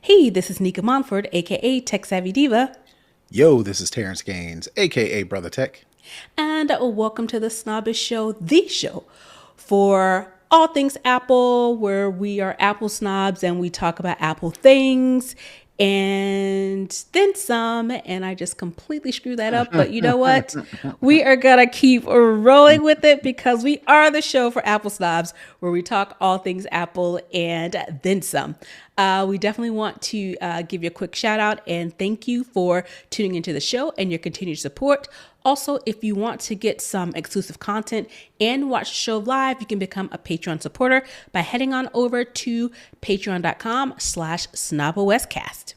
Hey, this is Nica Montford, aka Tech Savvy Diva, Yo, this is Terrance Gaines, aka Brother Tech. and welcome to the Snobbish Show, the show for all things Apple, where we are Apple snobs and we talk about Apple things and then some. And I just completely screwed that up, but you know what? We are gonna keep rolling with it because we are the show for Apple snobs, where we talk all things Apple and then some. We definitely want to give you a quick shout out and thank you for tuning into the show and your continued support. Also, if you want to get some exclusive content and watch the show live, you can become a Patreon supporter by heading on over to patreon.com/snobOScast.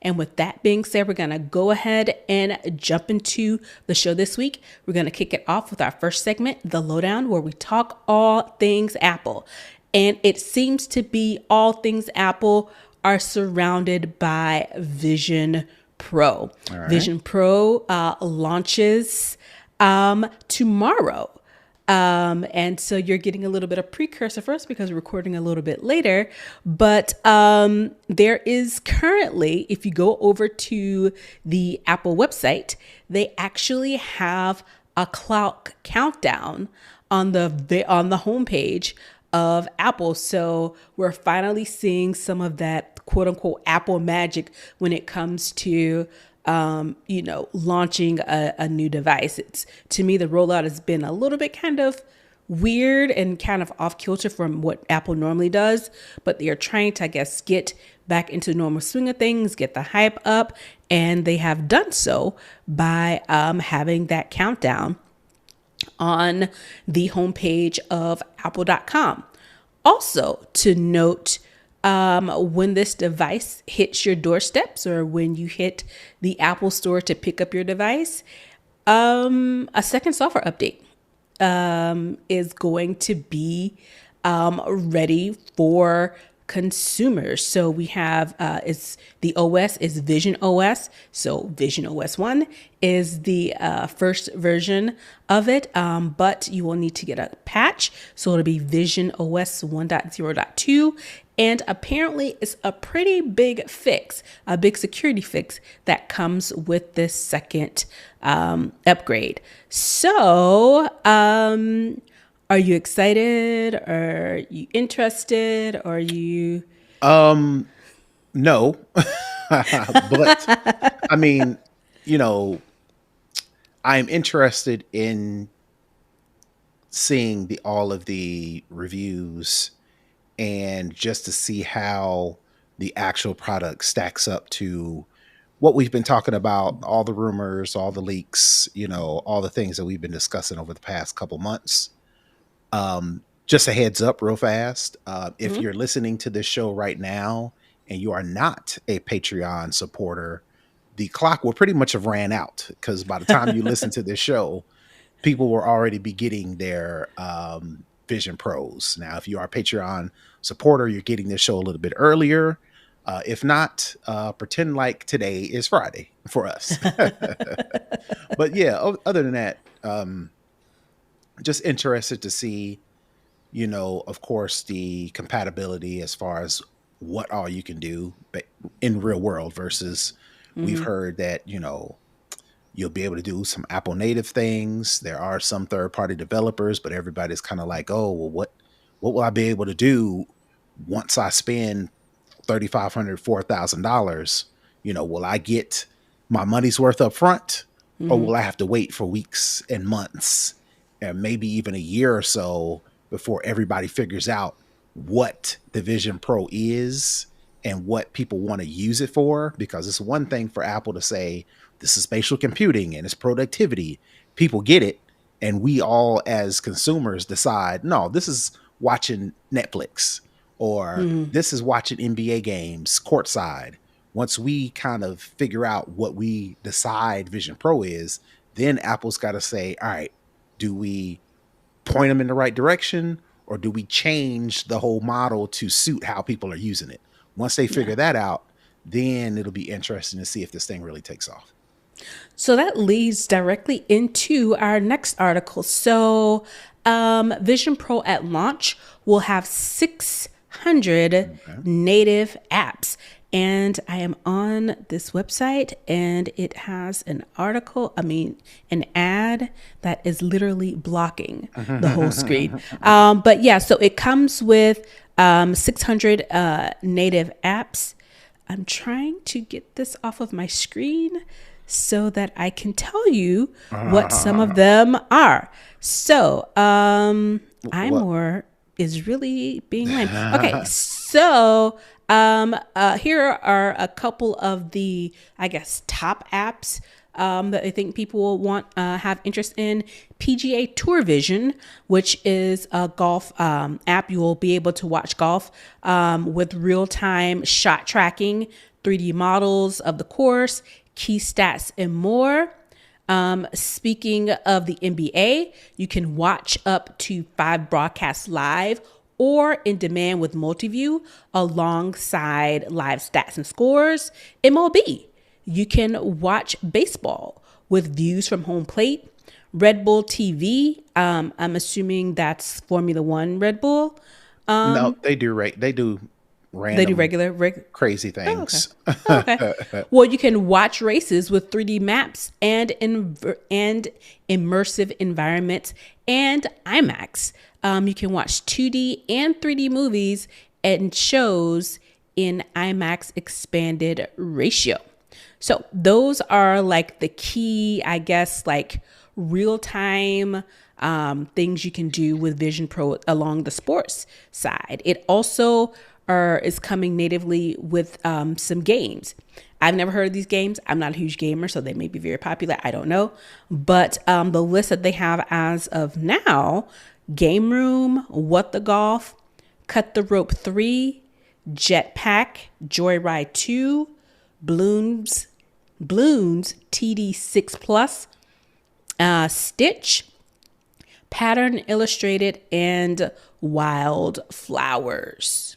And with that being said, we're going to go ahead and jump into the show this week. We're going to kick it off with our first segment, The Lowdown, where we talk all things Apple. And it seems to be all things Apple are surrounded by Vision Pro. Right. Vision Pro launches tomorrow. And so you're getting a little bit of precursor first because we're recording a little bit later. But there is currently, if you go over to the Apple website, they actually have a clock countdown on the homepage of Apple. So we're finally seeing some of that quote unquote Apple magic when it comes to launching a new device. It's, to me, the rollout has been a little bit kind of weird and kind of off kilter from what Apple normally does, but they are trying to, I guess, get back into the normal swing of things, get the hype up, and they have done so by having that countdown on the homepage of apple.com. Also to note, when this device hits your doorsteps or when you hit the Apple store to pick up your device, a second software update is going to be ready for consumers. So we have the OS is Vision OS. So Vision OS 1 is the first version of it, but you will need to get a patch. So it'll be Vision OS 1.0.2. And apparently it's a pretty big fix, a big security fix that comes with this second upgrade. So are you excited? Are you interested? Or are you? No, but I mean, I'm interested in seeing all of the reviews and just to see how the actual product stacks up to what we've been talking about, all the rumors, all the leaks, all the things that we've been discussing over the past couple months. Just a heads up real fast. If you're listening to this show right now and you are not a Patreon supporter, the clock will pretty much have ran out because by the time you listen to this show, people will already be getting their Vision Pros. Now, if you are a Patreon supporter, you're getting this show a little bit earlier. If not, pretend like today is Friday for us. But yeah, other than that, just interested to see, of course, the compatibility as far as what all you can do in real world versus we've heard that, you'll be able to do some Apple native things. There are some third-party developers, but everybody's kind of like, oh, well, what will I be able to do once I spend $3,500, $4,000? Will I get my money's worth up front or will I have to wait for weeks and months and maybe even a year or so before everybody figures out what the Vision Pro is and what people want to use it for? Because it's one thing for Apple to say, this is spatial computing and it's productivity. People get it. And we all as consumers decide, no, this is watching Netflix or this is watching NBA games courtside. Once we kind of figure out what we decide Vision Pro is, then Apple's got to say, all right, do we point them in the right direction or do we change the whole model to suit how people are using it? Once they figure that out, then it'll be interesting to see if this thing really takes off. So that leads directly into our next article. So Vision Pro at launch will have 600 native apps. And I am on this website and it has an article, an ad that is literally blocking the whole screen. But yeah, so it comes with 600 native apps. I'm trying to get this off of my screen so that I can tell you what some of them are. So, What? iMore is really being lame. Okay, so here are a couple of the, I guess, top apps that I think people will want have interest in. PGA Tour Vision, which is a golf app. You will be able to watch golf with real-time shot tracking, 3D models of the course, key stats, and more. Speaking of the NBA, you can watch up to 5 broadcasts live or in demand with multi-view alongside live stats and scores. MLB, you can watch baseball with views from home plate. Red Bull TV, I'm assuming that's Formula One Red Bull. No, they do. They do They do random regular. crazy Oh, okay. things. Oh, okay. Well, you can watch races with 3D maps and immersive environments and IMAX. You can watch 2D and 3D movies and shows in IMAX expanded ratio. So those are like the key, I guess, like real time things you can do with Vision Pro along the sports side. It also is coming natively with some games. I've never heard of these games. I'm not a huge gamer, so they may be very popular. I don't know. But the list that they have as of now: Game Room, What the Golf, Cut the Rope 3, Jetpack, Joyride 2, Bloons TD6 Plus, Stitch, Pattern Illustrated, and Wild Flowers.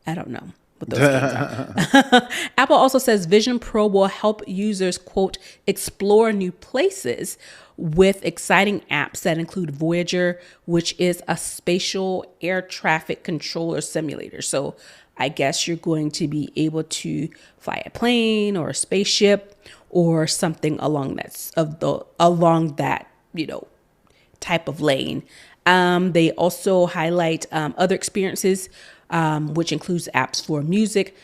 I don't know what those games are. Apple also says Vision Pro will help users, quote, explore new places with exciting apps that include Voyager, which is a spatial air traffic controller simulator. So I guess you're going to be able to fly a plane or a spaceship or something along that type of lane. They also highlight other experiences, which includes apps for music,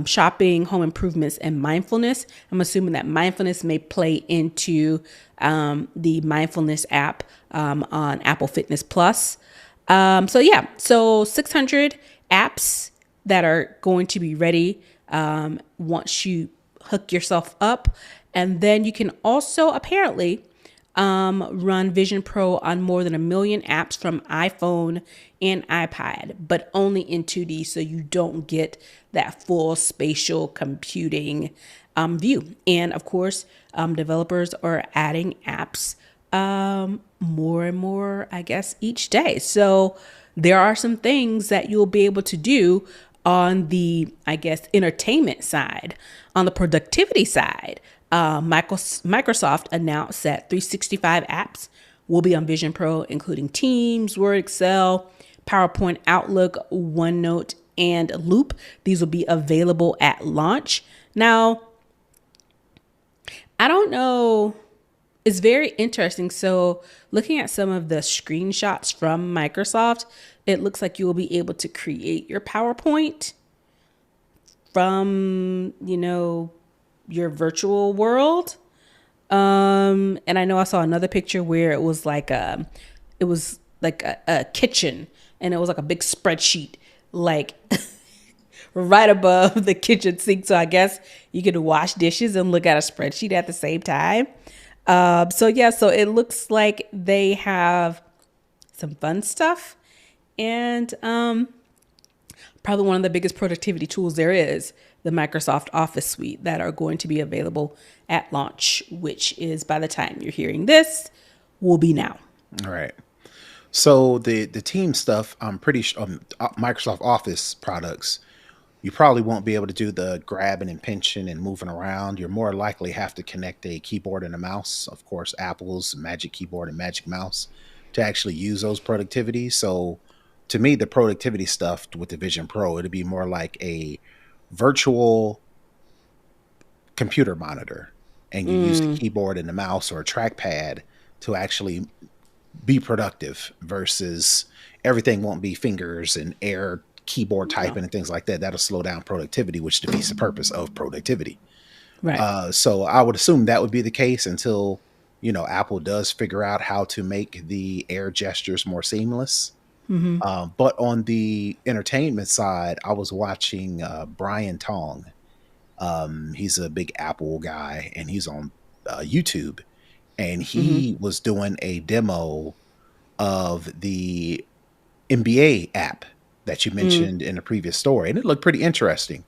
shopping, home improvements, and mindfulness. I'm assuming that mindfulness may play into the mindfulness app on Apple Fitness Plus. So 600 apps that are going to be ready once you hook yourself up. And then you can also apparently run Vision Pro on more than 1 million apps from iPhone and iPad, but only in 2D, so you don't get that full spatial computing view. And of course, developers are adding apps more and more, I guess, each day. So there are some things that you'll be able to do on the, I guess, entertainment side. On the productivity side, Microsoft announced that 365 apps will be on Vision Pro, including Teams, Word, Excel, PowerPoint, Outlook, OneNote, and Loop. These will be available at launch. Now, I don't know. It's very interesting. So looking at some of the screenshots from Microsoft, it looks like you will be able to create your PowerPoint from, your virtual world. And I know I saw another picture where it was like a kitchen, and it was like a big spreadsheet, like right above the kitchen sink. So I guess you could wash dishes and look at a spreadsheet at the same time. So it looks like they have some fun stuff, and probably one of the biggest productivity tools there is, the Microsoft Office suite, that are going to be available at launch, which is, by the time you're hearing this, will be now. All right. So the team stuff, I'm pretty sure Microsoft Office products, you probably won't be able to do the grabbing and pinching and moving around. You're more likely have to connect a keyboard and a mouse. Of course, Apple's Magic Keyboard and Magic Mouse to actually use those productivity. So to me, the productivity stuff with the Vision Pro, it'd be more like a virtual computer monitor, and you use the keyboard and the mouse or a trackpad to actually be productive versus everything won't be fingers and air keyboard No. typing and things like that. That'll slow down productivity, which defeats the purpose of productivity. Right. So I would assume that would be the case until, Apple does figure out how to make the air gestures more seamless. But on the entertainment side, I was watching Brian Tong. He's a big Apple guy, and he's on YouTube, and he was doing a demo of the NBA app that you mentioned in the previous story, and it looked pretty interesting.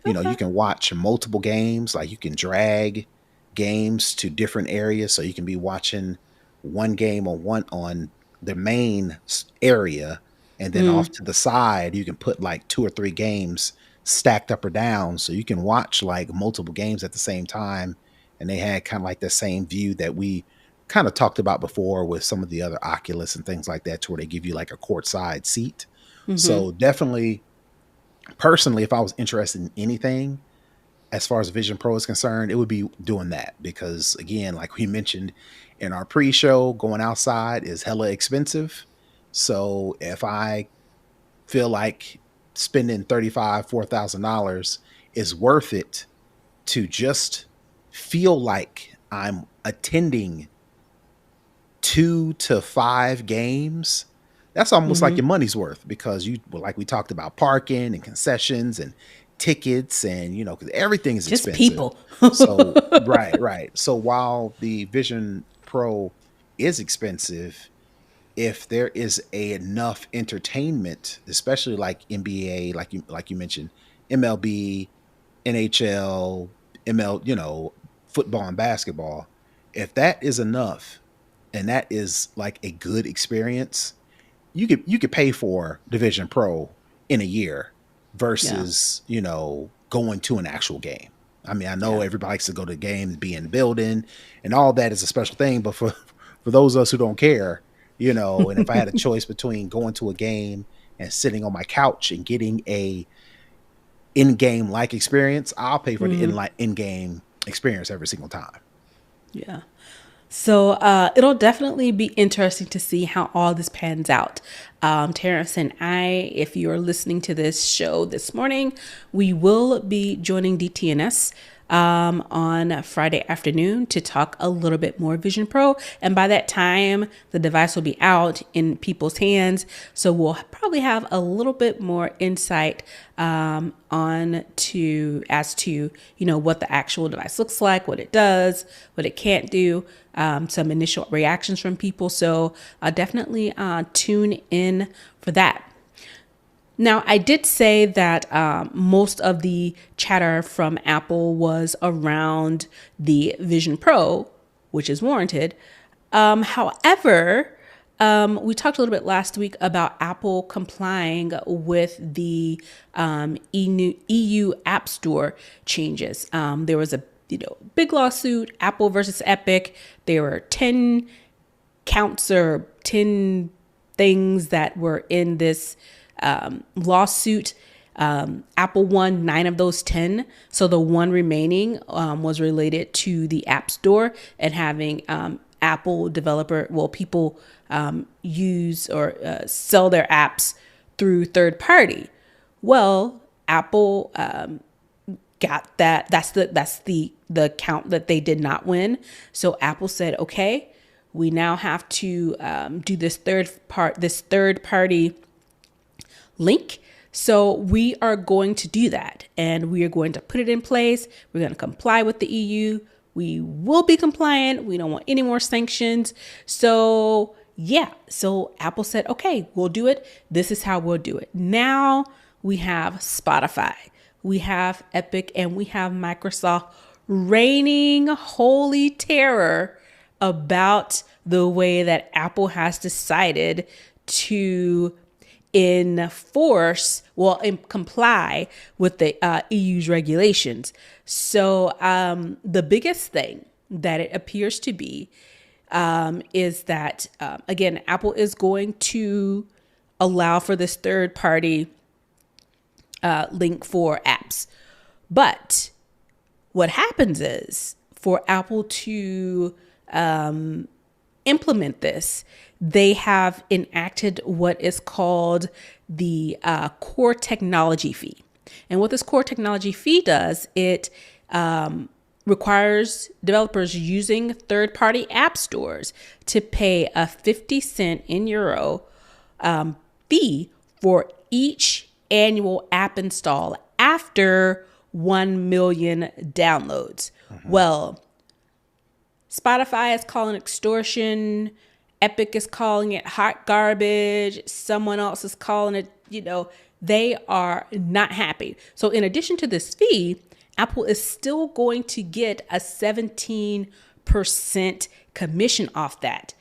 You Okay. can watch multiple games, like you can drag games to different areas, so you can be watching one game on the main area, and then off to the side you can put like two or three games stacked up or down, so you can watch like multiple games at the same time. And they had kind of like the same view that we kind of talked about before with some of the other Oculus and things like that, to where they give you like a courtside seat. So definitely, personally, if I was interested in anything as far as Vision Pro is concerned, it would be doing that, because again, like we mentioned in our pre-show, going outside is hella expensive. So if I feel like spending $4,000 is worth it to just feel like I'm attending 2 to 5 games, that's almost like your money's worth, because like we talked about, parking and concessions and tickets, and because everything is Just expensive. people. So right. So while the Vision Pro is expensive, if there is enough entertainment, especially like NBA, like you mentioned, MLB, NHL, football and basketball, if that is enough, and that is like a good experience, you could pay for Division Pro in a year Yeah. versus going to an actual game. I mean, I know Yeah. everybody likes to go to games, be in the building, and all that is a special thing. But for those of us who don't care, and if I had a choice between going to a game and sitting on my couch and getting a in-game like experience, I'll pay for the in-game experience every single time. Yeah. So it'll definitely be interesting to see how all this pans out. Terrance and I, if you're listening to this show this morning, we will be joining DTNS on Friday afternoon to talk a little bit more Vision Pro. And by that time, the device will be out in people's hands. So we'll probably have a little bit more insight as to what the actual device looks like, what it does, what it can't do, some initial reactions from people. So definitely tune in for that. Now, I did say that most of the chatter from Apple was around the Vision Pro, which is warranted. However, we talked a little bit last week about Apple complying with the EU App Store changes. There was a big lawsuit, Apple versus Epic. There were 10 counts or 10 things that were in this lawsuit. Apple won 9 of those 10. So the one remaining was related to the App Store and having Apple people use or sell their apps through third party. Well, Apple got that. That's the count that they did not win. So Apple said, okay, we now have to do this third party link. So we are going to do that, and we are going to put it in place. We're going to comply with the EU. We will be compliant. We don't want any more sanctions. So yeah, so Apple said, okay, we'll do it. This is how we'll do it. Now we have Spotify, we have Epic, and we have Microsoft reigning holy terror about the way that Apple has decided to comply with the EU's regulations. So the biggest thing that it appears to be is that, again, Apple is going to allow for this third party link for apps. But what happens is for Apple to implement this, they have enacted what is called the core technology fee. And what this core technology fee does, it requires developers using third-party app stores to pay a 50 cent in euro fee for each annual app install after 1 million downloads. Well, Spotify is calling it extortion. Epic is calling it hot garbage. Someone else is calling it, they are not happy. So in addition to this fee, Apple is still going to get a 17% commission off that,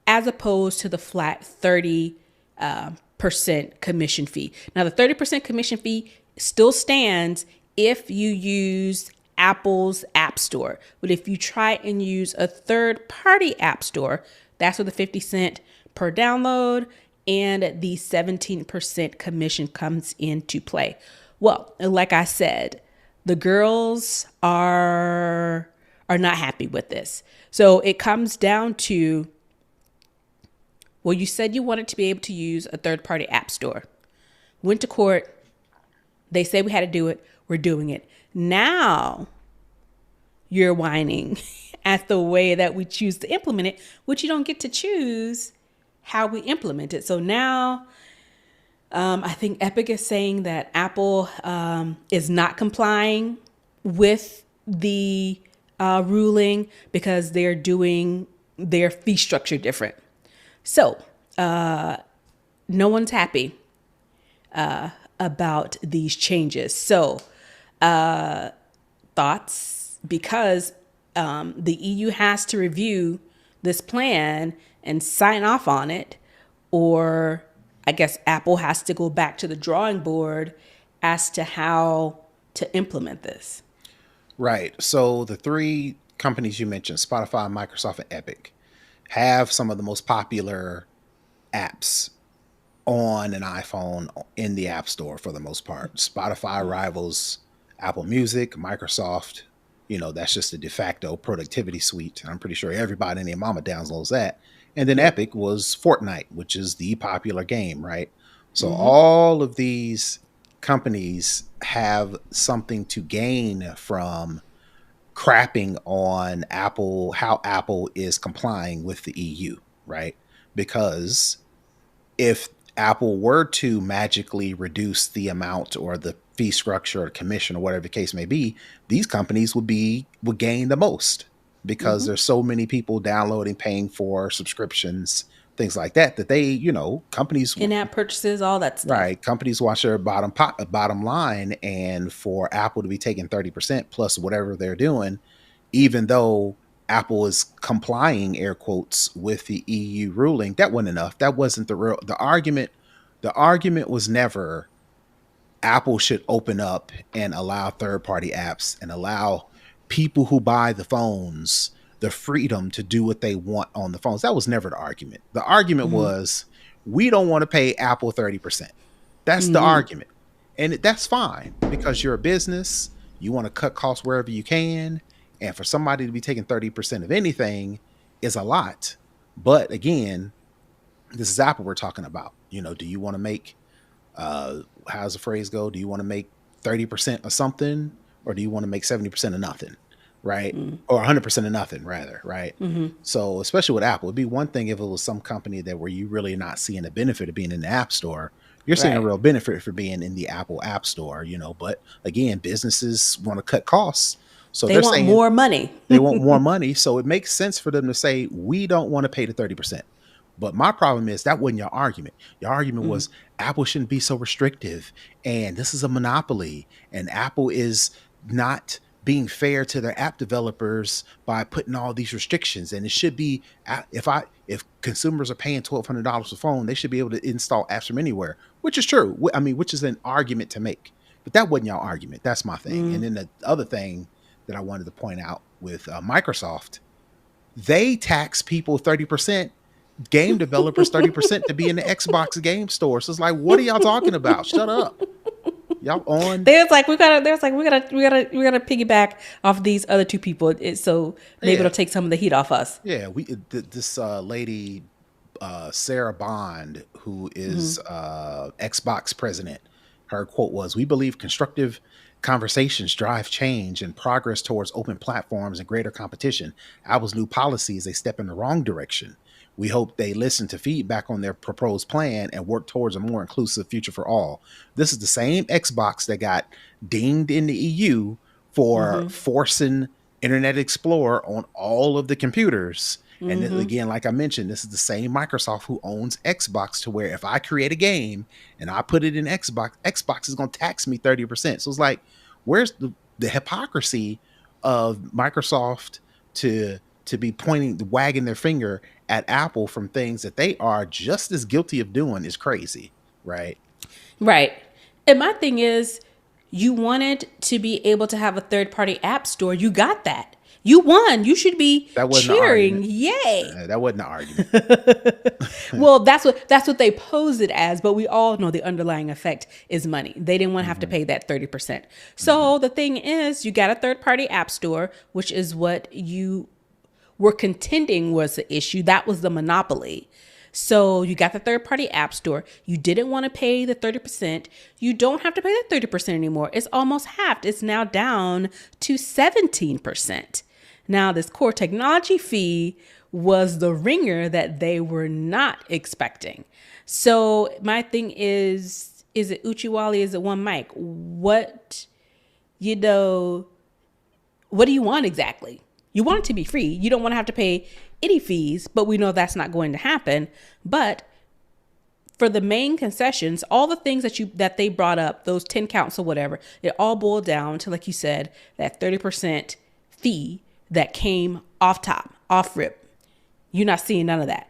as opposed to the flat 30% commission fee. Now, the 30% commission fee still stands if you use Apple's App Store. But if you try and use a third-party app store, that's where the 50 cent per download and the 17% commission comes into play. Well, like I said, the girls are not happy with this. So it comes down to, well, you said you wanted to be able to use a third-party app store. Went to court. They said we had to do it. We're doing it. Now you're whining at the way that we choose to implement it, which you don't get to choose how we implement it. So now I think Epic is saying that Apple is not complying with the ruling because they're doing their fee structure different. So no one's happy about these changes. So thoughts, because the EU has to review this plan and sign off on it, or I guess Apple has to go back to the drawing board as to how to implement this. Right. So the three companies you mentioned, Spotify, Microsoft, and Epic, have some of the most popular apps on an iPhone in the App Store for the most part. Spotify rivals Apple Music. Microsoft, that's just a de facto productivity suite. I'm pretty sure everybody and their mama downloads that. And then Epic was Fortnite, which is the popular game, right? So all of these companies have something to gain from crapping on Apple, how Apple is complying with the EU, right? Because if Apple were to magically reduce the amount or the fee structure or commission or whatever the case may be, these companies would gain the most, because there's so many people downloading, paying for subscriptions, things like that, that they, companies, in-app purchases, all that stuff. Right. Companies watch their bottom line, and for Apple to be taking 30% plus whatever they're doing, even though Apple is complying, air quotes, with the EU ruling, that wasn't enough. That wasn't the argument. The argument was never Apple should open up and allow third-party apps and allow people who buy the phones the freedom to do what they want on the phones. That was never the argument. The argument was, we don't want to pay Apple 30%. That's the argument. And that's fine, because you're a business. You want to cut costs wherever you can. And for somebody to be taking 30% of anything is a lot. But again, this is Apple we're talking about. Do you want to make, how's the phrase go? Do you want to make 30% of something, or do you want to make 70% of nothing? Right. Or 100% of nothing, rather. Right. So especially with Apple, it'd be one thing if it was some company that where you really not seeing a benefit of being in the App Store. You're seeing a real benefit for being in the Apple App Store, but again, businesses want to cut costs. So they want more money. They want more money. So it makes sense for them to say, we don't want to pay the 30%. But my problem is that wasn't your argument. Your argument was Apple shouldn't be so restrictive, and this is a monopoly, and Apple is not being fair to their app developers by putting all these restrictions. And it should be, if consumers are paying $1,200 a phone, they should be able to install apps from anywhere, which is true. I mean, which is an argument to make, but that wasn't your argument. That's my thing. And then the other thing that I wanted to point out with Microsoft, they tax people 30% game developers 30% to be in the Xbox game store. So it's like, what are y'all talking about? Shut up. Y'all on. We gotta piggyback off these other two people. So maybe Yeah. it'll take some of the heat off us. Yeah. This lady, Sarah Bond, who is Xbox president, her quote was, "We believe constructive conversations drive change and progress towards open platforms and greater competition. Apple's new policy is a step in the wrong direction. We hope they listen to feedback on their proposed plan and work towards a more inclusive future for all." This is the same Xbox that got dinged in the EU for forcing Internet Explorer on all of the computers. And then, again, like I mentioned, this is the same Microsoft who owns Xbox, to where if I create a game and I put it in Xbox, Xbox is going to tax me 30%. So it's like, where's the hypocrisy of Microsoft to be wagging their finger at Apple from things that they are just as guilty of doing is crazy, right? Right. And my thing is, you wanted to be able to have a third-party app store. You got that. You won. You should be That wasn't an cheering. argument. Yay. That wasn't an argument. Well, that's what they pose it as, but we all know the underlying effect is money. They didn't want to have to pay that 30%. So the thing is, you got a third-party app store, which is what you were contending was the issue. That was the monopoly. So you got the third-party app store. You didn't want to pay the 30%. You don't have to pay that 30% anymore. It's almost halved. It's now down to 17%. Now, this core technology fee was the ringer that they were not expecting. So my thing is it Uchiwali? Is it one mic? What do you want exactly? You want it to be free. You don't want to have to pay any fees, but we know that's not going to happen. But for the main concessions, all the things that they brought up, those 10 counts or whatever, it all boiled down to, like you said, that 30% fee that came off top, off rip. You're not seeing none of that.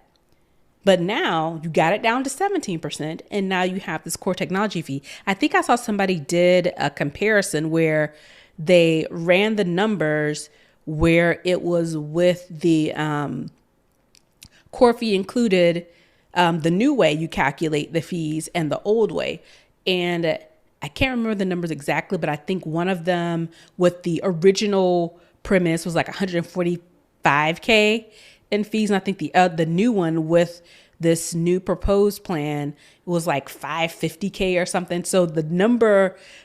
But now you got it down to 17%, and now you have this core technology fee. I think I saw somebody did a comparison where they ran the numbers where it was with the core fee included, the new way you calculate the fees and the old way. And I can't remember the numbers exactly, but I think one of them with the original premise was like $145K in fees. And I think the new one with this new proposed plan was like $550K or something. So the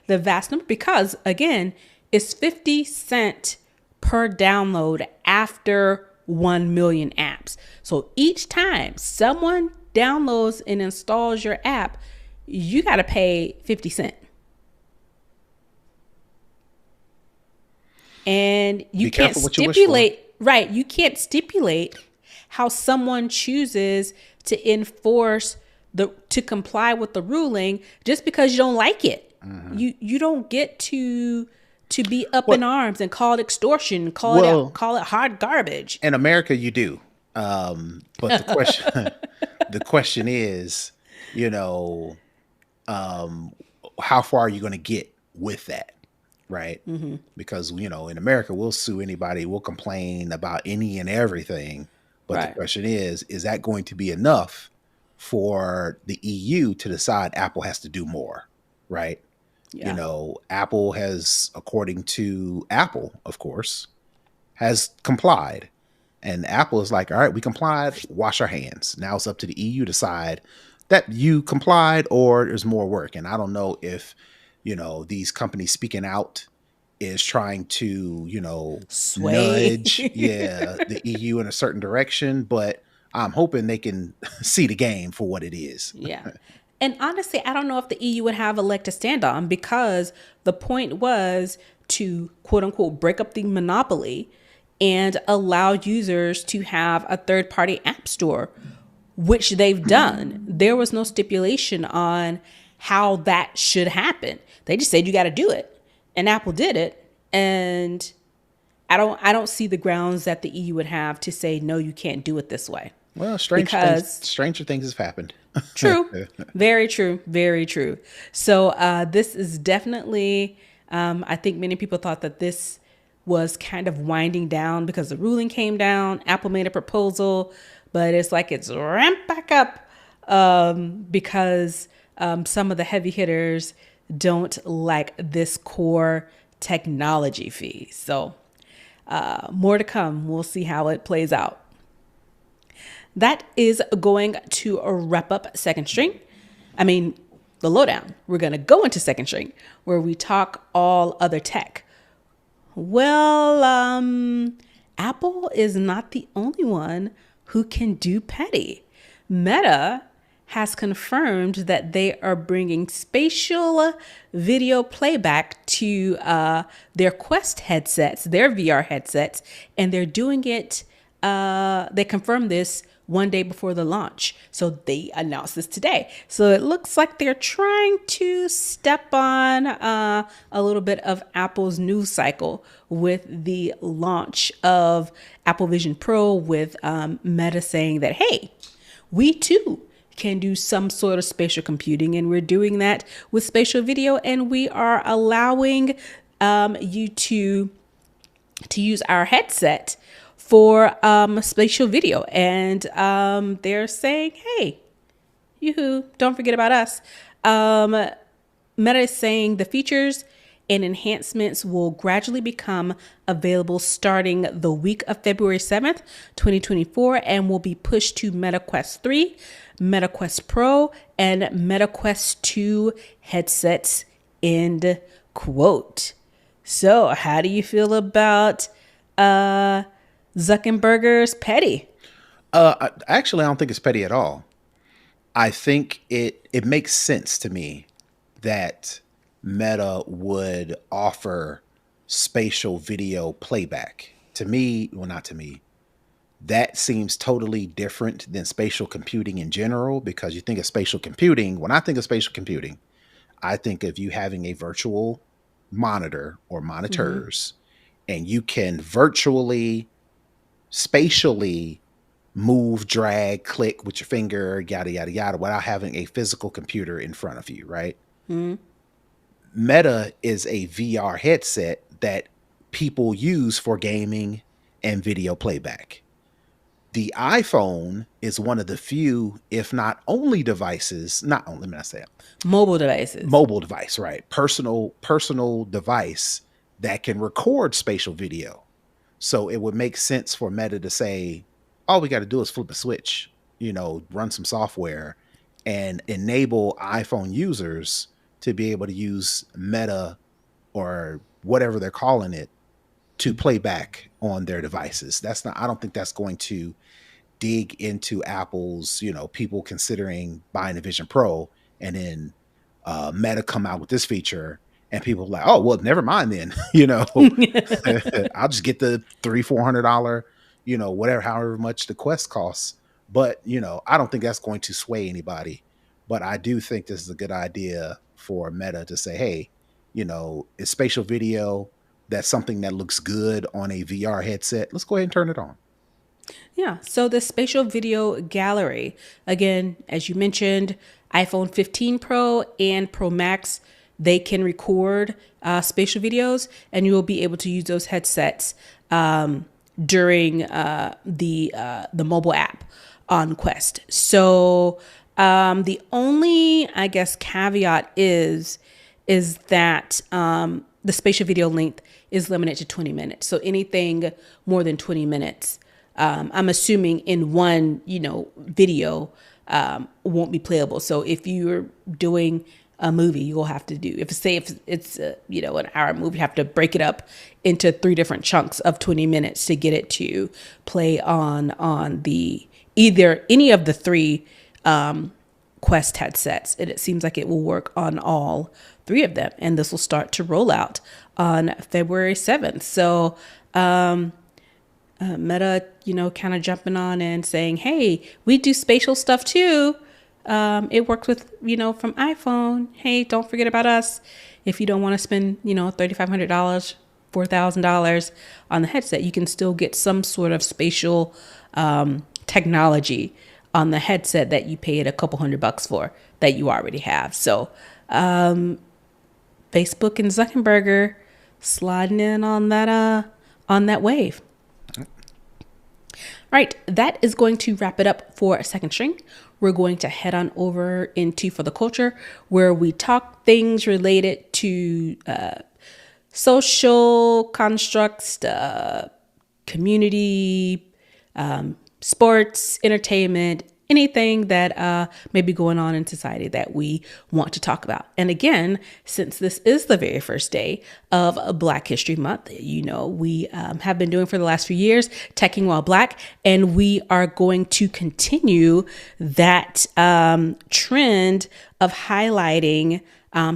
vast number, because again, it's 50 cents per download after 1 million apps. So each time someone downloads and installs your app, you got to pay 50 cents. And you can't stipulate, right? You can't stipulate how someone chooses to enforce to comply with the ruling just because you don't like it. You don't get to be up in arms and call it extortion, call it hard garbage. In America, you do. But the question is, how far are you going to get with that? Right. Because, in America, we'll sue anybody. We'll complain about any and everything. But the question is that going to be enough for the EU to decide Apple has to do more? Right. Yeah. Apple has, according to Apple, of course, has complied. And Apple is like, all right, we complied, wash our hands. Now it's up to the EU to decide that you complied or there's more work. And I don't know if, these companies speaking out is trying to, nudge the EU in a certain direction. But I'm hoping they can see the game for what it is. Yeah. And honestly, I don't know if the EU would have a leg to stand on, because the point was to, quote unquote, break up the monopoly and allow users to have a third-party app store, which they've done. There was no stipulation on how that should happen. They just said you got to do it, and Apple did it. And I don't see the grounds that the EU would have to say no, you can't do it this way. Well, stranger things have happened. True. Very true. Very true. So this is definitely, I think many people thought that this was kind of winding down because the ruling came down. Apple made a proposal, but it's like it's ramped back up because some of the heavy hitters don't like this core technology fee. So more to come. We'll see how it plays out. That is going to wrap up Second String. I mean, the lowdown. We're going to go into Second String where we talk all other tech. Well, Apple is not the only one who can do petty. Meta has confirmed that they are bringing spatial video playback to their Quest headsets, their VR headsets, and they're doing it. They confirmed this one day before the launch. So they announced this today. So it looks like they're trying to step on a little bit of Apple's news cycle with the launch of Apple Vision Pro, with Meta saying that, hey, we too can do some sort of spatial computing, and we're doing that with spatial video, and we are allowing you to use our headset for spatial video. And they're saying, hey, yoo-hoo, don't forget about us. Meta is saying the features and enhancements will gradually become available starting the week of February 7th, 2024, and will be pushed to Meta Quest 3, Meta Quest Pro, and Meta Quest 2 headsets, end quote. So how do you feel about Zuckerberg's petty? Actually, I don't think it's petty at all. I think it makes sense to me that Meta would offer spatial video playback. To me, well, not to me, that seems totally different than spatial computing in general, because you think of spatial computing. When I think of spatial computing, I think of you having a virtual monitor or monitors, and you can virtually, spatially move, drag, click with your finger, yada, yada, yada, without having a physical computer in front of you, right? Meta is a VR headset that people use for gaming and video playback. The iPhone is one of the few, if not only devices, not only, let me not say it. Mobile devices. Mobile device, right? Personal device that can record spatial video. So it would make sense for Meta to say, all we got to do is flip a switch, run some software and enable iPhone users to be able to use Meta or whatever they're calling it to play back on their devices. I don't think that's going to dig into Apple's, people considering buying a Vision Pro, and then Meta come out with this feature and people are like, oh, well, never mind then, I'll just get the $300-$400, whatever, however much the Quest costs. But, I don't think that's going to sway anybody. But I do think this is a good idea for Meta to say, hey, it's spatial video. That's something that looks good on a VR headset. Let's go ahead and turn it on. Yeah. So the spatial video gallery, again, as you mentioned, iPhone 15 Pro and Pro Max, they can record spatial videos, and you will be able to use those headsets during the mobile app on Quest. So the only, I guess, caveat is that the spatial video length is limited to 20 minutes. So anything more than 20 minutes, I'm assuming in one, video won't be playable. So if you're doing a movie, you'll have to do, if it's an hour movie, you have to break it up into 3 different chunks of 20 minutes to get it to play on the either any of the 3 Quest headsets. And it seems like it will work on all 3 of them. And this will start to roll out on February 7th. So Meta, kind of jumping on and saying, hey, we do spatial stuff too. It works with, from iPhone. Hey, don't forget about us. If you don't want to spend, $3,500, $4,000 on the headset, you can still get some sort of spatial technology on the headset that you paid a couple $100 for that you already have. So Facebook and Zuckerberg sliding in on that wave. Right, that is going to wrap it up for a second string. We're going to head on over into For the Culture, where we talk things related to social constructs, community, sports, entertainment, anything that may be going on in society that we want to talk about. And again, since this is the very first day of Black History Month, we have been doing for the last few years, Teching While Black, and we are going to continue that trend of highlighting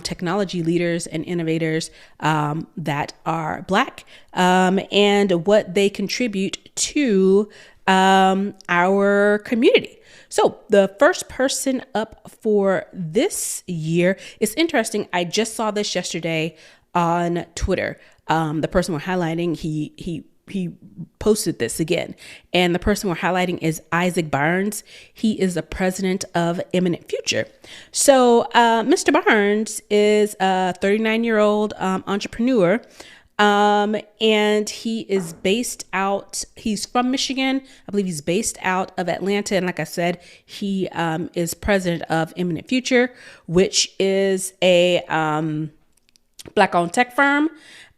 technology leaders and innovators that are Black and what they contribute to our community. So the first person up for this year is interesting. I just saw this yesterday on Twitter. The person we're highlighting, he posted this again. And the person we're highlighting is Isaac Barnes. He is the president of Eminent Future. So Mr. Barnes is a 39-year-old entrepreneur. And he is he's from Michigan. I believe he's based out of Atlanta. And like I said, he is president of Eminent Future, which is a Black-owned tech firm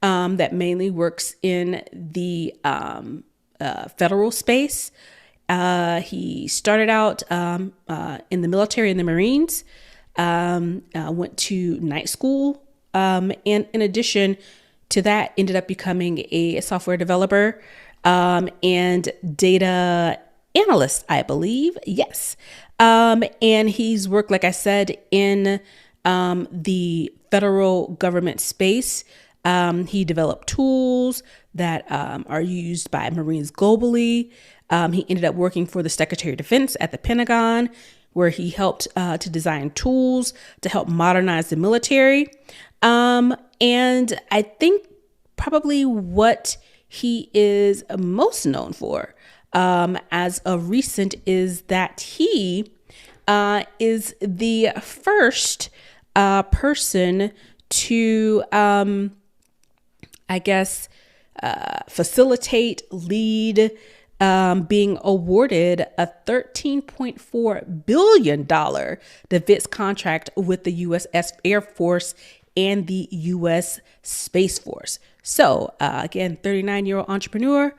that mainly works in the federal space. He started out in the military and the Marines, went to night school, and in addition to that, ended up becoming a software developer and data analyst, I believe. Yes. And he's worked, like I said, in the federal government space. He developed tools that are used by Marines globally. He ended up working for the Secretary of Defense at the Pentagon, where he helped to design tools to help modernize the military. And I think probably what he is most known for as of recent is that he is the first person to, facilitate, lead, being awarded a $13.4 billion defense contract with the U.S. Air Force and the U.S. Space Force. So again, 39-year-old entrepreneur,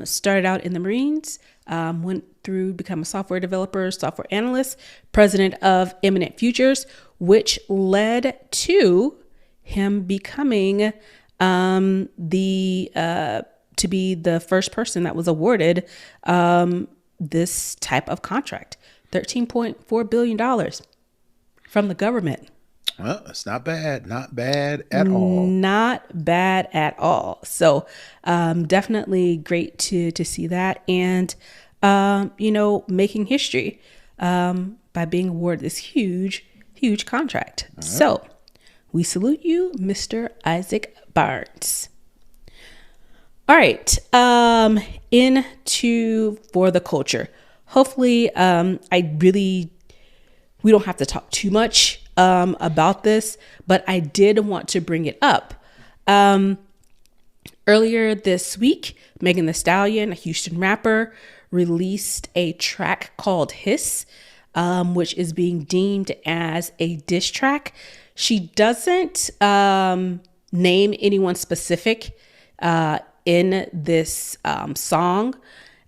started out in the Marines, went through become a software developer, software analyst, president of Eminent Futures, which led to him becoming to be the first person that was awarded this type of contract, $13.4 billion from the government. Well, it's not bad. Not bad at all. Not bad at all. So definitely great to see that. And, making history by being awarded this huge contract. Right. So we salute you, Mr. Isaac Barnes. All right. Into For the Culture. Hopefully, we don't have to talk too much about this, but I did want to bring it up. Earlier this week, Meg Thee Stallion, a Houston rapper, released a track called Hiss, which is being deemed as a diss track. She doesn't name anyone specific in this song,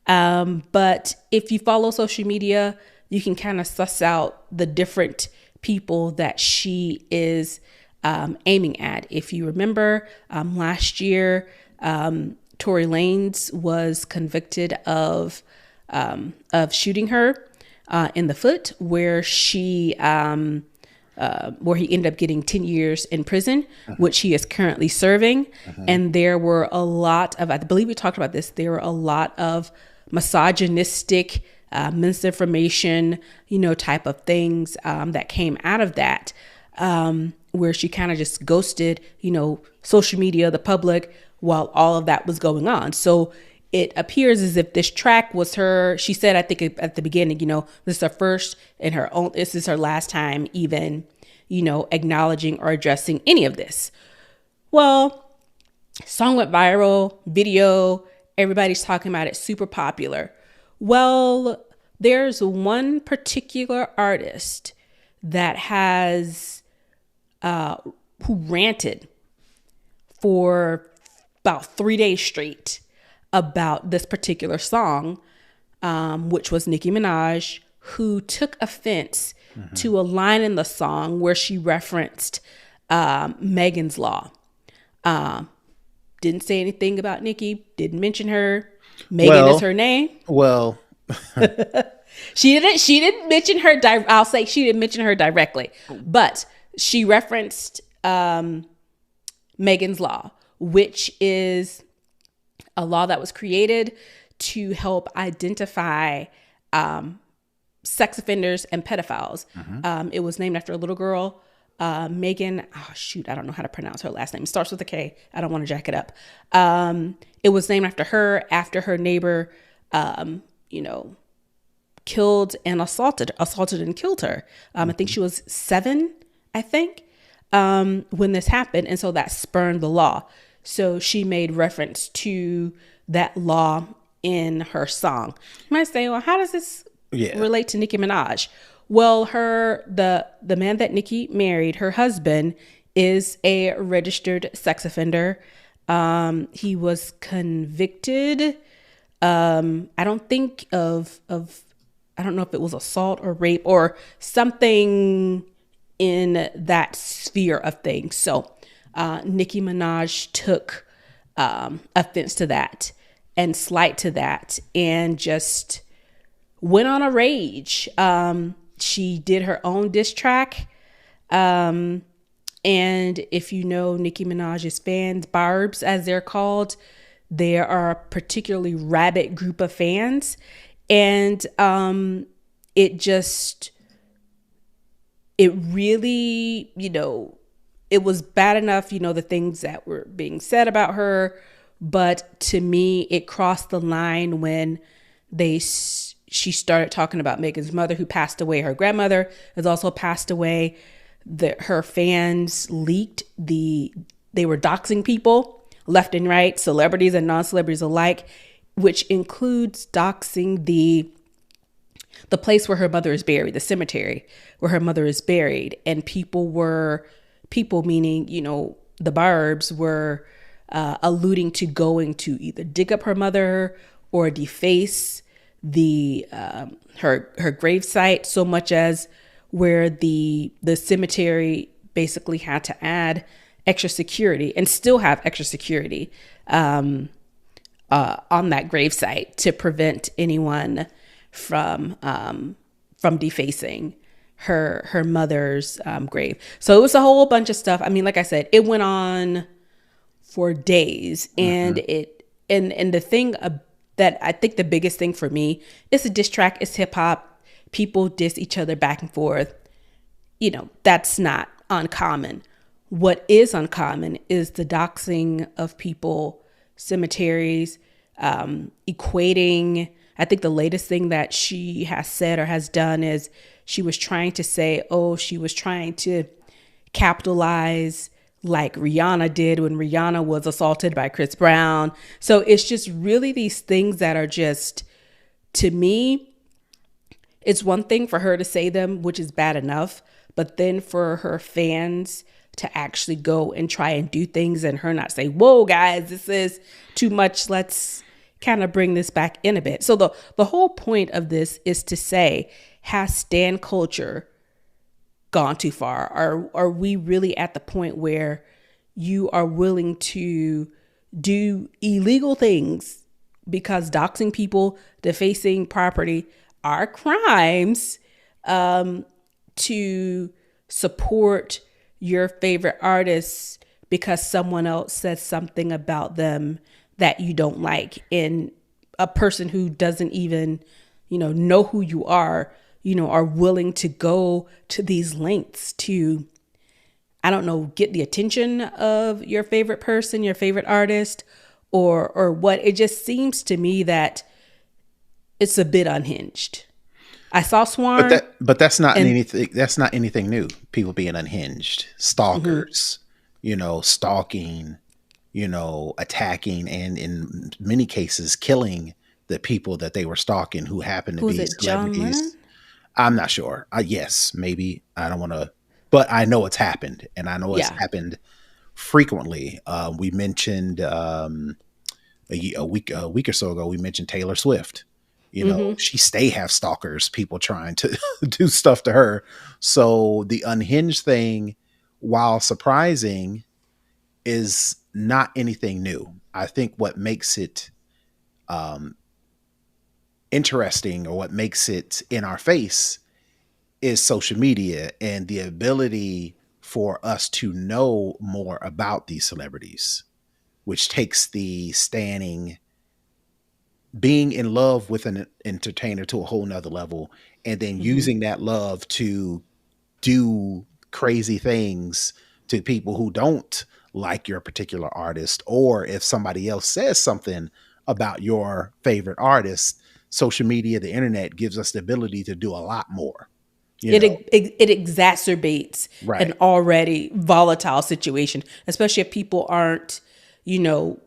but if you follow social media, you can kind of suss out the different people that she is aiming at. If you remember, last year, Tory Lanez was convicted of shooting her in the foot, where he ended up getting 10 years in prison, which he is currently serving. And there were a lot of, I believe we talked about this, there were a lot of misogynistic, misinformation, type of things that came out of that, where she kind of just ghosted, social media, the public, while all of that was going on. So it appears as if this track was her, she said, I think at the beginning, this is her first and this is her last time even, acknowledging or addressing any of this. Well, song went viral, video, Everybody's talking about it, super popular. Well, there's one particular artist that has who ranted for about 3 days straight about this particular song, which was Nicki Minaj, who took offense to a line in the song where she referenced Megan's Law. Didn't say anything about Nicki, didn't mention her. Megan is her name. Well, She didn't mention her. I'll say she didn't mention her directly, but she referenced Megan's Law, which is a law that was created to help identify sex offenders and pedophiles. It was named after a little girl, Megan. Oh shoot, I don't know how to pronounce her last name. It starts with a K. I don't want to jack it up. It was named after her neighbor, killed and assaulted and killed her. I think she was 7, I think, when this happened. And so that spurned the law. So she made reference to that law in her song. You might say, well, how does this relate to Nicki Minaj? Well, the man that Nicki married, her husband, is a registered sex offender. He was convicted. I don't know if it was assault or rape or something in that sphere of things. So Nicki Minaj took offense to that and slight to that and just went on a rage. She did her own diss track. And if you know Nicki Minaj's fans, Barbs as they're called, they are a particularly rabid group of fans. And it really, it was bad enough, the things that were being said about her. But to me, it crossed the line when she started talking about Megan's mother, who passed away. Her grandmother has also passed away. Her fans leaked they were doxing people left and right, celebrities and non-celebrities alike, which includes doxing the place where her mother is buried, the cemetery where her mother is buried. And people meaning, the Barbs were alluding to going to either dig up her mother or deface her gravesite, so much as where the cemetery basically had to add extra security and still have extra security on that gravesite to prevent anyone from defacing her mother's grave. So it was a whole bunch of stuff. I mean, like I said, it went on for days, and and the thing that I think the biggest thing for me is a diss track. It's hip hop. People diss each other back and forth. That's not uncommon. What is uncommon is the doxing of people, cemeteries, equating. I think the latest thing that she has said or has done is she was trying to say, she was trying to capitalize like Rihanna did when Rihanna was assaulted by Chris Brown. So it's just really these things that are just, to me, it's one thing for her to say them, which is bad enough, but then for her fans to actually go and try and do things and her not say, whoa, guys, this is too much. Let's kind of bring this back in a bit. So the whole point of this is to say, has stan culture gone too far? Are we really at the point where you are willing to do illegal things because doxing people, defacing property are crimes, to support your favorite artists because someone else says something about them that you don't like, and a person who doesn't even, know who you are willing to go to these lengths to, I don't know, get the attention of your favorite person, your favorite artist, or what. It just seems to me that it's a bit unhinged. I saw Swarm, but that's not anything. That's not anything new. People being unhinged, stalkers, stalking, attacking and in many cases killing the people that they were stalking who happened to Who is be it? John celebrities. Lennon? I'm not sure. Yes, maybe. I don't want to, but I know it's happened, and I know it's Yeah. happened frequently. We mentioned a week or so ago. We mentioned Taylor Swift. Mm-hmm. She stay have stalkers, people trying to do stuff to her. So the unhinged thing, while surprising, is not anything new. I think what makes it um, interesting, or what makes it in our face, is social media and the ability for us to know more about these celebrities, which takes the standing, being in love with an entertainer to a whole nother level, and then Mm-hmm. using that love to do crazy things to people who don't like your particular artist, or if somebody else says something about your favorite artist. Social media, the internet, gives us the ability to do a lot more, you know. It exacerbates an Right. already volatile situation, especially if people aren't,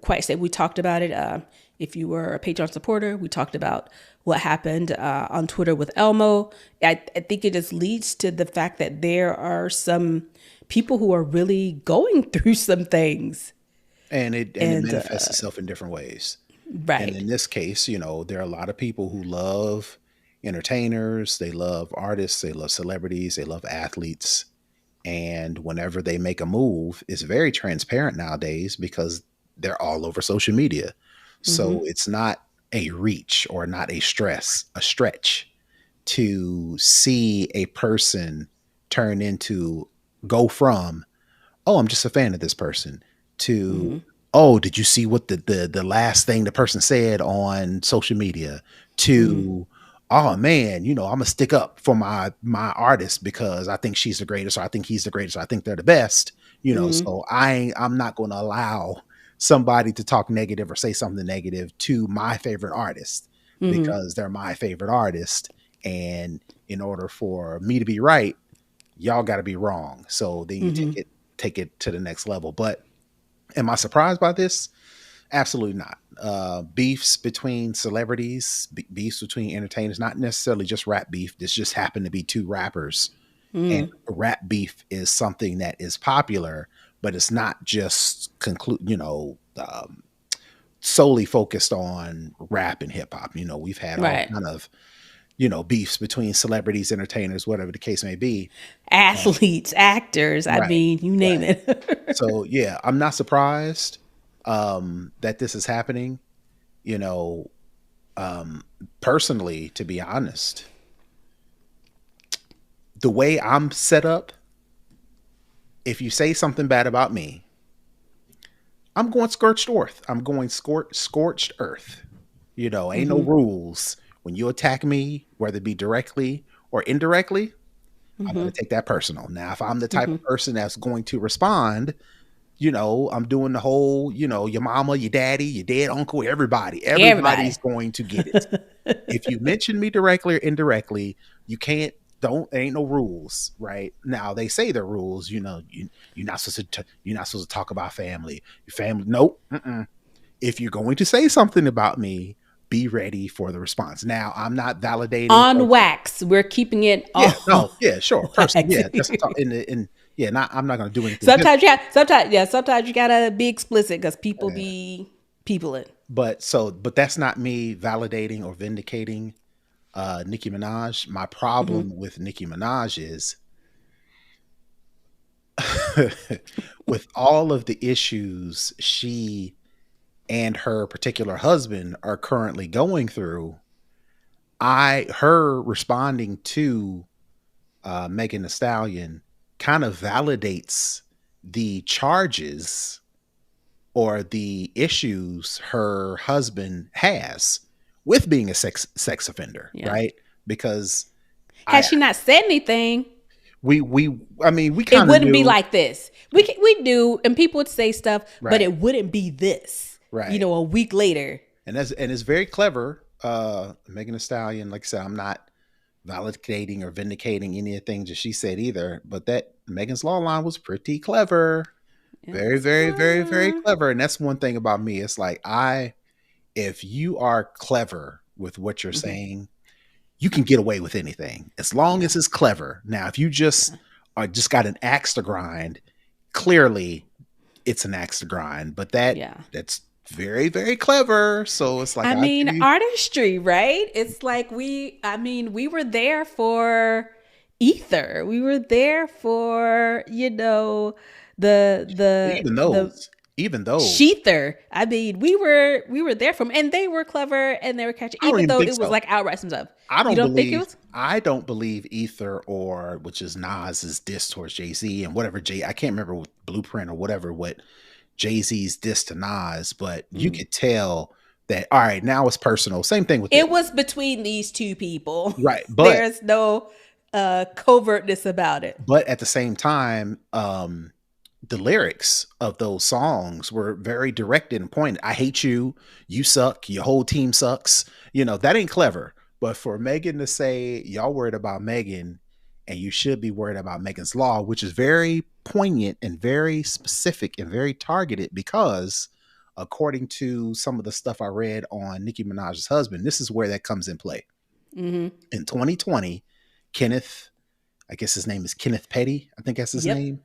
quite safe. We talked about it. If you were a Patreon supporter, we talked about what happened on Twitter with Elmo. I think it just leads to the fact that there are some people who are really going through some things, And it and manifests itself in different ways. And right. in this case, there are a lot of people who love entertainers, they love artists, they love celebrities, they love athletes. And whenever they make a move, it's very transparent nowadays because they're all over social media. So Mm-hmm. it's not a reach, or not a stretch to see a person turn into, go from, oh, I'm just a fan of this person, to, Mm-hmm. oh, did you see what the last thing the person said on social media, Mm-hmm. to, oh man, I'm gonna stick up for my artist because I think she's the greatest, or I think he's the greatest, or I think they're the best. Mm-hmm. So I'm not gonna allow somebody to talk negative or say something negative to my favorite artist Mm-hmm. because they're my favorite artist. And in order for me to be right, y'all got to be wrong. So then you Mm-hmm. take it to the next level. But am I surprised by this? Absolutely not. Beefs between celebrities, beefs between entertainers, not necessarily just rap beef. This just happened to be two rappers, and Mm-hmm. rap beef is something that is popular, but it's not just solely focused on rap and hip hop. We've had all Right. kind of beefs between celebrities, entertainers, whatever the case may be. Uh, Athletes, actors, I right, mean, you name right. it. So yeah, I'm not surprised that this is happening. You know, Personally, to be honest, the way I'm set up, if you say something bad about me, I'm going scorched earth. I'm going scorched earth. Ain't no Mm-hmm. rules. When you attack me, whether it be directly or indirectly, I'm Mm-hmm. going to take that personal. Now, if I'm the type Mm-hmm. of person that's going to respond, I'm doing the whole, your mama, your daddy, your dead uncle, Everybody. everybody's going to get it. If you mention me directly or indirectly, you can't, don't, ain't no rules, right? Now they say there are rules, you're not supposed to talk about family, your family. Nope. Mm-mm. If you're going to say something about me, be ready for the response. Now, I'm not validating or, On wax. We're keeping it on yeah, no, yeah, sure. Person, wax. yeah, that's what in yeah, not, I'm not going to do anything. Sometimes you gotta be explicit because people be peopling. But that's not me validating or vindicating Nicki Minaj. My Mm-hmm. problem with Nicki Minaj is with all of the issues she and her particular husband are currently going through, her responding to Megan Thee Stallion kind of validates the charges or the issues her husband has with being a sex offender, Yeah. right? Because Had I she not said anything, we I mean we it kind of wouldn't be knew, like this. We do, and people would say stuff, but right, it wouldn't be this. right. A week later. And it's very clever. Megan Thee Stallion, like I said, I'm not validating or vindicating any of the things that she said either, but that Megan's Law line was pretty clever. Very, It's very, very, very clever. clever. And that's one thing about me. It's like if you are clever with what you're Hmm. saying, you can get away with anything as long Yeah. as it's clever. Now, if you just Yeah. are just got an axe to grind, clearly it's an axe to grind. But Yeah. that's very, very clever. So it's like I I mean, give you artistry, right? It's like we were there for ether. We were there for, even the those, even those. sheether. I mean, we were there from, and they were clever and they were catchy, I don't even even though think it was so. like outright some stuff. You don't think it was? I don't believe Ether or which is Nas's diss towards Jay-Z and whatever I can't remember what Blueprint or whatever what Jay-Z's diss to Nas, but you Mm. could tell that all right, now it's personal. Same thing with It this. was between these two people. Right. But There's no covertness about it. at the same time, the lyrics of those songs were very directed and pointed. I hate you, you suck, your whole team sucks. That ain't clever. But for Megan to say, y'all worried about Megan and you should be worried about Megan's Law, which is very poignant and very specific and very targeted because according to some of the stuff I read on Nicki Minaj's husband, this is where that comes in play. Hmm. In 2020, Kenneth, I guess his name is Kenneth Petty, I think that's his Yep. name.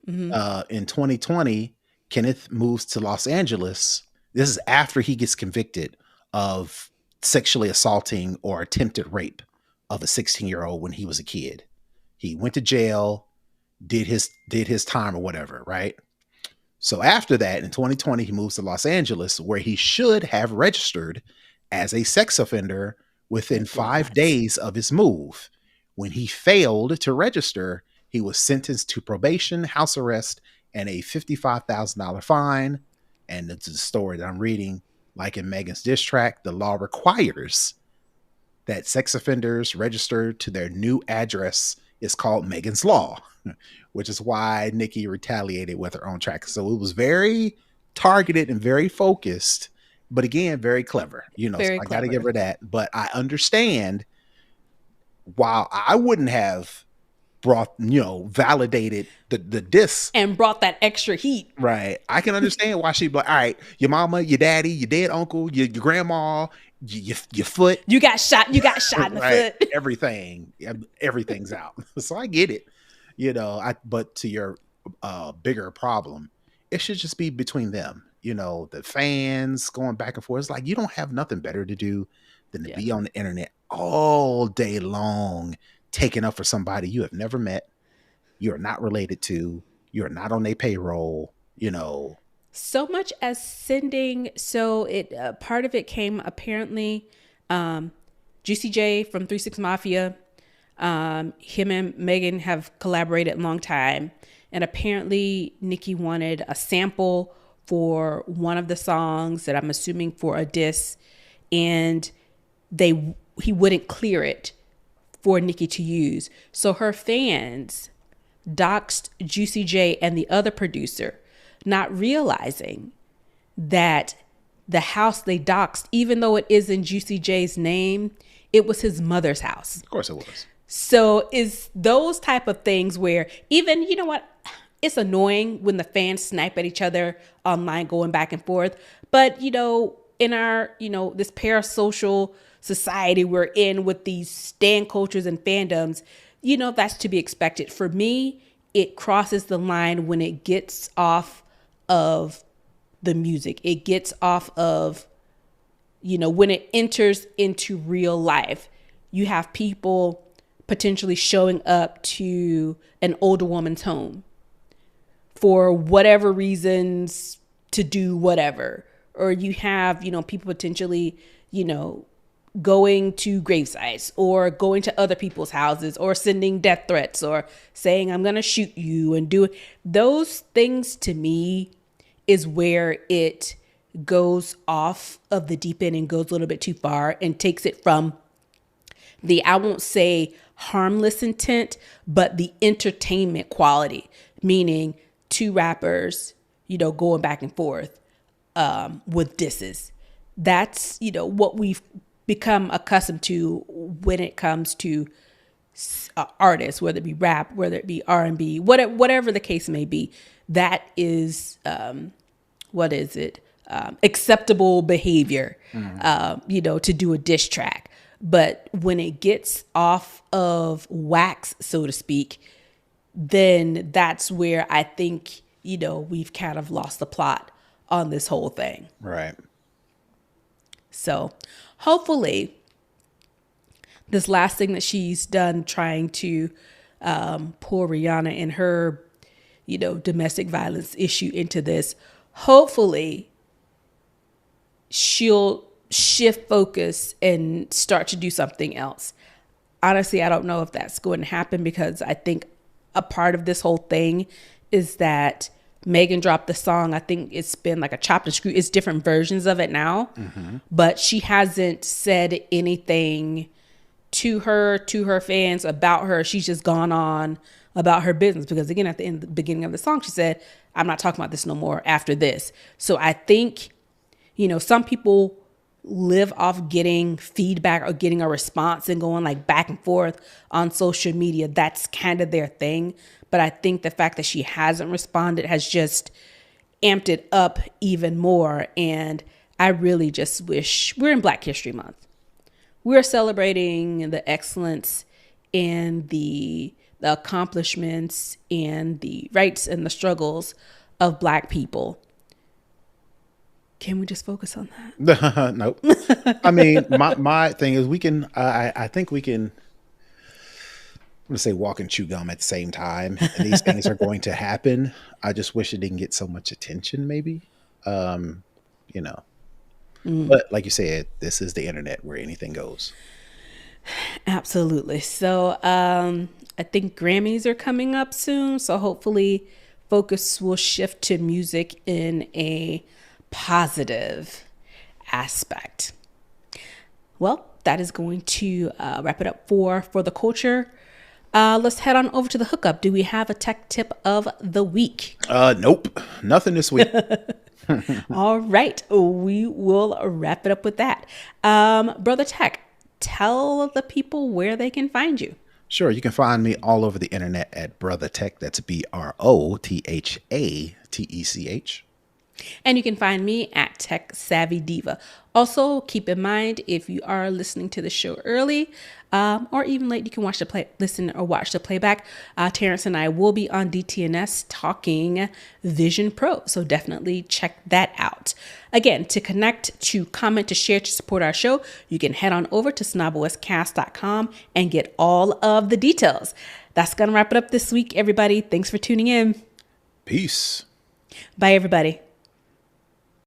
Hmm. In 2020, Kenneth moves to Los Angeles. This is after he gets convicted of sexually assaulting or attempted rape of a 16-year-old when he was a kid. He went to jail, did his time or whatever, right? So after that, in 2020, he moves to Los Angeles, where he should have registered as a sex offender within But did 5 days of his move. When he failed to register, he was sentenced to probation, house arrest, and a $55,000 fine. And it's a story that I'm reading. Like in Megan's diss track, the law requires that sex offenders register to their new address is called Megan's Law, which is why Nicki retaliated with her own track. So it was very targeted and very focused, but again, very clever. So very I got to give clever. her that. But I understand while I wouldn't have validated the diss. And brought that extra heat. Right. I can understand why she'd be like, all right, your mama, your daddy, your dead uncle, your grandma, your foot, You got shot. You got shot in the right? foot. Everything's out. So I get it. But to your bigger problem, it should just be between them. The fans going back and forth. It's like you don't have nothing better to do than to Yeah. be on the internet all day long, taking up for somebody you have never met, you are not related to, you are not on their payroll. So much as sending. So it part of it came apparently. Juicy J from 3 6 Mafia. Him and Megan have collaborated a long time, and apparently Nicki wanted a sample for one of the songs that I'm assuming for a diss, and he wouldn't clear it for Nicki to use. So her fans doxed Juicy J and the other producer, not realizing that the house they doxed, even though it is in Juicy J's name, it was his mother's house. Of course it was. So is those type of things where even, you know what, it's annoying when the fans snipe at each other online going back and forth. But, in our, this parasocial society we're in with these stan cultures and fandoms, that's to be expected. For me, it crosses the line when it gets off of the music. It gets off of, when it enters into real life. You have people potentially showing up to an older woman's home for whatever reasons to do whatever. Or you have, people potentially, going to gravesites or going to other people's houses or sending death threats or saying, I'm going to shoot you and do those things. To me is where it goes off of the deep end and goes a little bit too far and takes it from I won't say harmless intent, but the entertainment quality, meaning two rappers, going back and forth with disses. That's, what we've become accustomed to when it comes to artists, whether it be rap, whether it be R&B, whatever the case may be. that is, what is it? Acceptable behavior, to do a diss track. But when it gets off of wax, so to speak, then that's where I think, we've kind of lost the plot on this whole thing. Right. So hopefully this last thing that she's done trying to pour Rihanna and her, domestic violence issue into this, hopefully she'll shift focus and start to do something else. Honestly, I don't know if that's going to happen, because I think a part of this whole thing is that Megan dropped the song. I think it's been like a chopped and screwed. It's different versions of it now, but she hasn't said anything to her fans about her. She's just gone on about her business, because again, at the beginning of the song, she said, I'm not talking about this no more after this. So I think, some people live off getting feedback or getting a response and going like back and forth on social media. That's kind of their thing. But I think the fact that she hasn't responded has just amped it up even more. And I really just wish we're in Black History Month. We're celebrating the excellence and the accomplishments and the rights and the struggles of Black people. Can we just focus on that? Nope. I mean, my thing is I think we can, I'm going to say walk and chew gum at the same time. And these things are going to happen. I just wish it didn't get so much attention, maybe. But like you said, this is the internet where anything goes. Absolutely. So I think Grammys are coming up soon. So hopefully focus will shift to music in a positive aspect. Well, that is going to wrap it up for the culture. Let's head on over to the hookup. Do we have a tech tip of the week? Nope. Nothing this week. All right. We will wrap it up with that. Brother Tech, tell the people where they can find you. Sure. You can find me all over the internet at Brother Tech. That's BROTHATECH. And you can find me at Tech Savvy Diva. Also, keep in mind, if you are listening to the show early or even late, you can watch listen or watch the playback. Terrance and I will be on DTNS talking Vision Pro. So definitely check that out. Again, to connect, to comment, to share, to support our show, you can head on over to snobOScast.com and get all of the details. That's going to wrap it up this week, everybody. Thanks for tuning in. Peace. Bye, everybody.